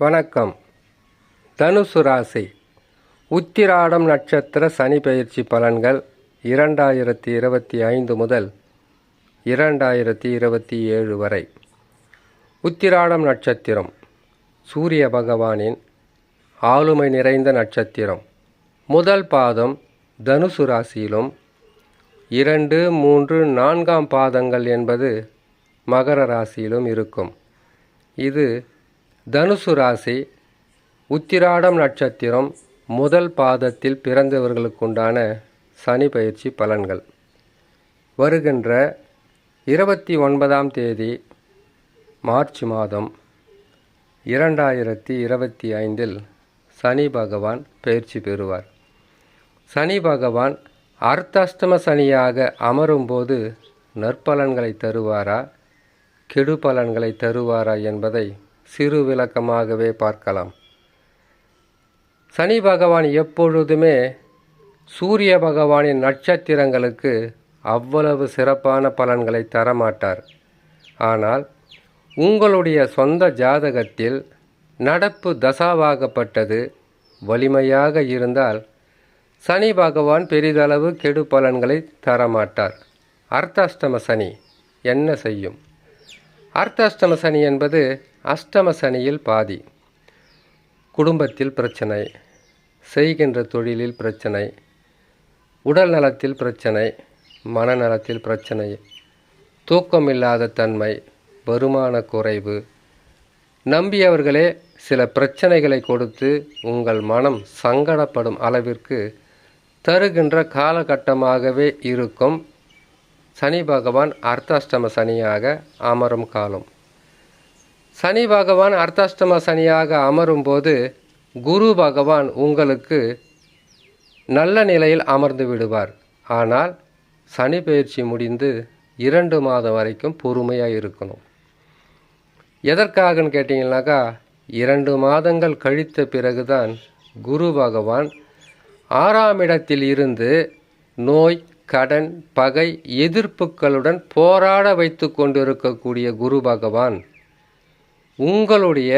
வணக்கம். தனுசு ராசி உத்திராடம் நட்சத்திர சனி பெயர்ச்சி பலன்கள் 2025 முதல் 2027 வரை. உத்திராடம் நட்சத்திரம் சூரிய பகவானின் ஆளுமை நிறைந்த நட்சத்திரம். முதல் பாதம் தனுசு ராசியிலும் 2, 3, 4ஆம் பாதங்கள் என்பது மகர ராசியிலும் இருக்கும். இது தனுசு ராசி உத்திராடம் நட்சத்திரம் முதல் பாதத்தில் பிறந்தவர்களுக்குண்டான சனி பயிற்சி பலன்கள். வருகின்ற 29ஆம் தேதி மார்ச் மாதம் 2025 சனி பகவான் பயிற்சி பெறுவார். சனி பகவான் அர்த்தாஷ்டம சனியாக அமரும்போது நற்பலன்களை தருவாரா, கெடு பலன்களை தருவாரா என்பதை சிறு விளக்கமாகவே பார்க்கலாம். சனி பகவான் எப்பொழுதுமே சூரிய பகவானின் நட்சத்திரங்களுக்கு அவ்வளவு சிறப்பான பலன்களை தரமாட்டார். ஆனால் உங்களுடைய சொந்த ஜாதகத்தில் நடப்பு தசாவாகப்பட்டது வலிமையாக இருந்தால் சனி பகவான் பெரிதளவு கெடு பலன்களை தரமாட்டார். அர்த்தாஷ்டம சனி என்ன செய்யும்? அர்த்தாஷ்டம சனி என்பது அஷ்டம சனியில் பாதி. குடும்பத்தில் பிரச்சனை, செய்கின்ற தொழிலில் பிரச்சனை, உடல் நலத்தில் பிரச்சனை, மனநலத்தில் பிரச்சனை, தூக்கமில்லாத தன்மை, வருமான குறைவு, நம்பியவர்களே சில பிரச்சனைகளை கொடுத்து உங்கள் மனம் சங்கடப்படும் அளவிற்கு தருகின்ற காலகட்டமாகவே இருக்கும் சனி பகவான் அர்த்தாஷ்டம சனியாக அமரும் காலம். சனி பகவான் அர்த்தாஷ்டம சனியாக அமரும்போது குரு பகவான் உங்களுக்கு நல்ல நிலையில் அமர்ந்து விடுவார். ஆனால் சனி பயிற்சி முடிந்து 2 மாதம் வரைக்கும் பொறுமையாக இருக்கணும். எதற்காகன்னு கேட்டிங்கனாக்கா 2 மாதங்கள் கழித்த பிறகுதான் குரு பகவான் 6ஆம் இடத்தில் இருந்து நோய், கடன், பகை, எதிர்ப்புகளுடன் போராட வைத்து கொண்டிருக்கக்கூடிய குரு பகவான் உங்களுடைய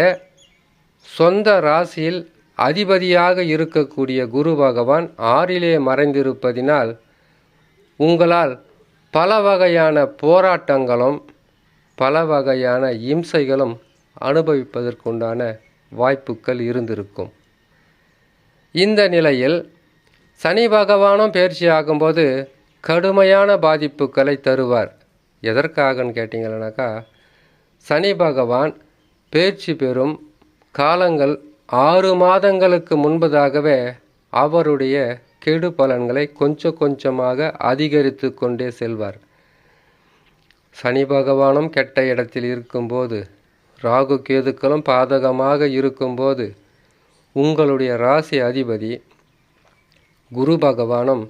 சொந்த ராசியில் அதிபதியாக இருக்கக்கூடிய குரு பகவான் 6லே மறைந்திருப்பதினால் உங்களால் பல வகையான போராட்டங்களும் பல வகையான இம்சைகளும் அனுபவிப்பதற்குண்டான வாய்ப்புகள் இருந்திருக்கும். இந்த நிலையில் சனி பகவானும் பயிற்சி ஆகும்போது கடுமையான பாதிப்புகளை தருவார். எதற்காகன்னு கேட்டிங்கன்னாக்கா சனி பகவான் பயிற்சி பெறும் காலங்கள் 6 மாதங்களுக்கு முன்பதாகவே அவருடைய கெடு பலன்களை கொஞ்சம் கொஞ்சமாக அதிகரித்து கொண்டே செல்வார். சனி பகவானும் கெட்ட இடத்தில் இருக்கும்போது, ராகு கேதுக்களும் பாதகமாக இருக்கும்போது உங்களுடைய ராசி அதிபதி குரு பகவானும்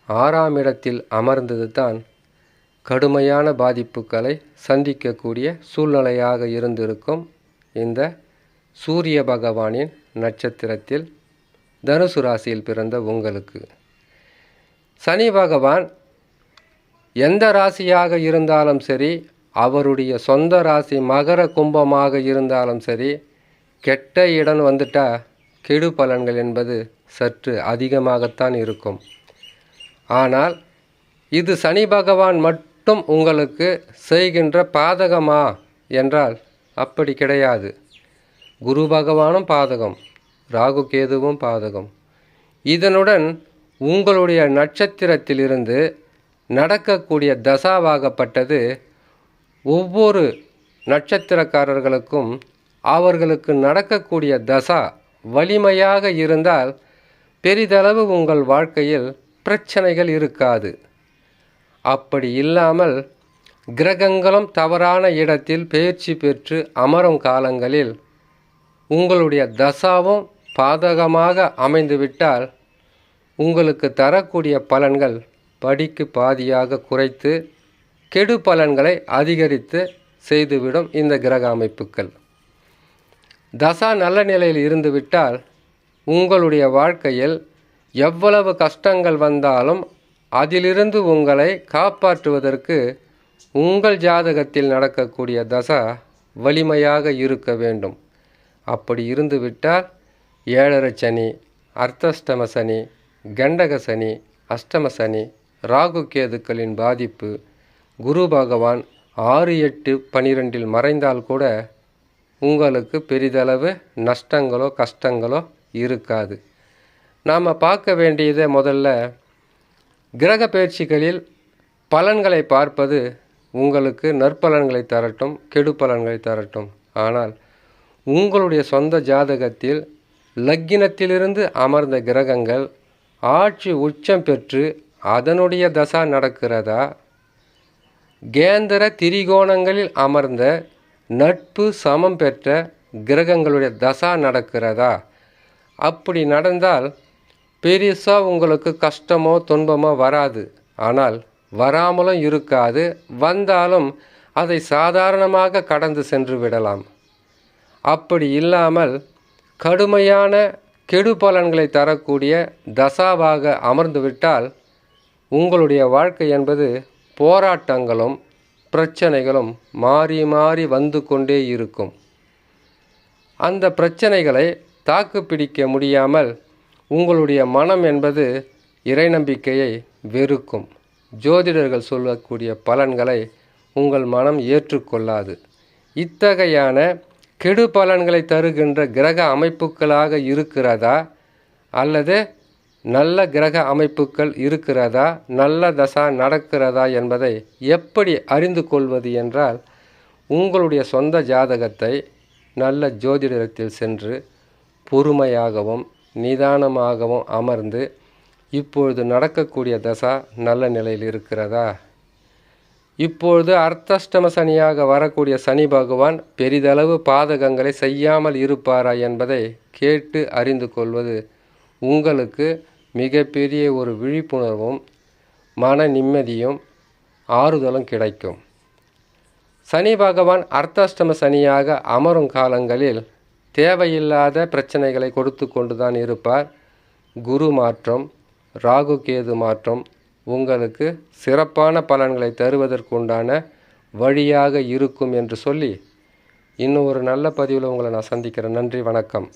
6ஆம் இடத்தில் அமர்ந்தது தான் கடுமையான பாதிப்புகளை சந்திக்கக்கூடிய சூழ்நிலையாக இருந்திருக்கும். இந்த சூரிய பகவானின் நட்சத்திரத்தில் தனுசு ராசியில் பிறந்த உங்களுக்கு சனி பகவான் எந்த ராசியாக இருந்தாலும் சரி, அவருடைய சொந்த ராசி மகர கும்பமாக இருந்தாலும் சரி, கெட்ட இடம் வந்துட்டா கெடு பலன்கள் என்பது சற்று அதிகமாகத்தான் இருக்கும். ஆனால் இது சனி பகவான் மட்டும் உங்களுக்கு செய்கின்ற பாதகமா என்றால் அப்படி கிடையாது. குரு பகவானும் பாதகம், ராகு கேதுவும் பாதகம். இதனுடன் உங்களுடைய நட்சத்திரத்திலிருந்து நடக்கக்கூடிய தசாவாகப்பட்டது ஒவ்வொரு நட்சத்திரக்காரர்களுக்கும் அவர்களுக்கு நடக்கக்கூடிய தசா வலிமையாக இருந்தால் பெரிதளவு உங்கள் வாழ்க்கையில் பிரச்சனைகள் இருக்காது. அப்படி இல்லாமல் கிரகங்களும் தவறான இடத்தில் பெயர்ச்சி பெற்று அமரும் காலங்களில் உங்களுடைய தசாவும் பாதகமாக அமைந்துவிட்டால் உங்களுக்கு தரக்கூடிய பலன்கள் படிக்கு பாதியாக குறைத்து கெடு பலன்களை அதிகரித்து செய்துவிடும் இந்த கிரக அமைப்புகள். தசா நல்ல நிலையில் இருந்துவிட்டால் உங்களுடைய வாழ்க்கையில் எவ்வளவு கஷ்டங்கள் வந்தாலும் அதிலிருந்து உங்களை காப்பாற்றுவதற்கு உங்கள் ஜாதகத்தில் நடக்கக்கூடிய தசா வலிமையாக இருக்க வேண்டும். அப்படி இருந்துவிட்டால் 7.5 சனி, அர்த்தஷ்டம சனி, கண்டக சனி, அஷ்டம சனி, ராகு கேதுக்களின் பாதிப்பு, குரு பகவான் 6, 8, 12 மறைந்தால் கூட உங்களுக்கு பெரிதளவு நஷ்டங்களோ கஷ்டங்களோ இருக்காது. நாம் பார்க்க வேண்டியதை முதல்ல கிரக பயிற்சிகளில் பலன்களை பார்ப்பது உங்களுக்கு நற்பலன்களை தரட்டும், கெடு பலன்களை தரட்டும். ஆனால் உங்களுடைய சொந்த ஜாதகத்தில் லக்கினத்திலிருந்து அமர்ந்த கிரகங்கள் ஆட்சி உச்சம் பெற்று அதனுடைய தசா நடக்கிறதா, கேந்திர திரிகோணங்களில் அமர்ந்த நட்பு சமம் பெற்ற கிரகங்களுடைய தசா நடக்கிறதா? அப்படி நடந்தால் பெருசாக உங்களுக்கு கஷ்டமோ துன்பமோ வராது. ஆனால் வராமலும் இருக்காது, வந்தாலும் அதை சாதாரணமாக கடந்து சென்று விடலாம். அப்படி இல்லாமல் கடுமையான கெடு பலன்களை தரக்கூடிய தசாவாக அமர்ந்துவிட்டால் உங்களுடைய வாழ்க்கை என்பது போராட்டங்களும் பிரச்சனைகளும் மாறி மாறி வந்து கொண்டே இருக்கும். அந்த பிரச்சனைகளை தாக்குப்பிடிக்க முடியாமல் உங்களுடைய மனம் என்பது இறை நம்பிக்கையை வெறுக்கும். ஜோதிடர்கள் சொல்லக்கூடிய பலன்களை உங்கள் மனம் ஏற்றுக்கொள்ளாது. இத்தகையான கெடு பலன்களை தருகின்ற கிரக அமைப்புகளாக இருக்கிறதா அல்லது நல்ல கிரக அமைப்புகள் இருக்கிறதா, நல்ல தசா நடக்கிறதா என்பதை எப்படி அறிந்து கொள்வது என்றால், உங்களுடைய சொந்த ஜாதகத்தை நல்ல ஜோதிடத்தில் சென்று பொறுமையாகவும் நிதானமாகவும் அமர்ந்து இப்பொழுது நடக்கக்கூடிய தசா நல்ல நிலையில் இருக்கிறதா, இப்பொழுது அர்த்தஷ்டம சனியாக வரக்கூடிய சனி பகவான் பெரிதளவு பாதகங்களை செய்யாமல் இருப்பாரா என்பதை கேட்டு அறிந்து கொள்வது உங்களுக்கு மிகப்பெரிய ஒரு விழிப்புணர்வும் மன நிம்மதியும் ஆறுதலும் கிடைக்கும். சனி பகவான் அர்த்தாஷ்டம சனியாக அமரும் காலங்களில் தேவையில்லாத பிரச்சனைகளை கொடுத்து கொண்டு தான் இருப்பார். குரு மாற்றம், ராகு கேது மாற்றம் உங்களுக்கு சிறப்பான பலன்களை தருவதற்குண்டான வழியாக இருக்கும் என்று சொல்லி இன்னும் ஒரு நல்ல பதிவில் உங்களை நான் சந்திக்கிறேன். நன்றி, வணக்கம்.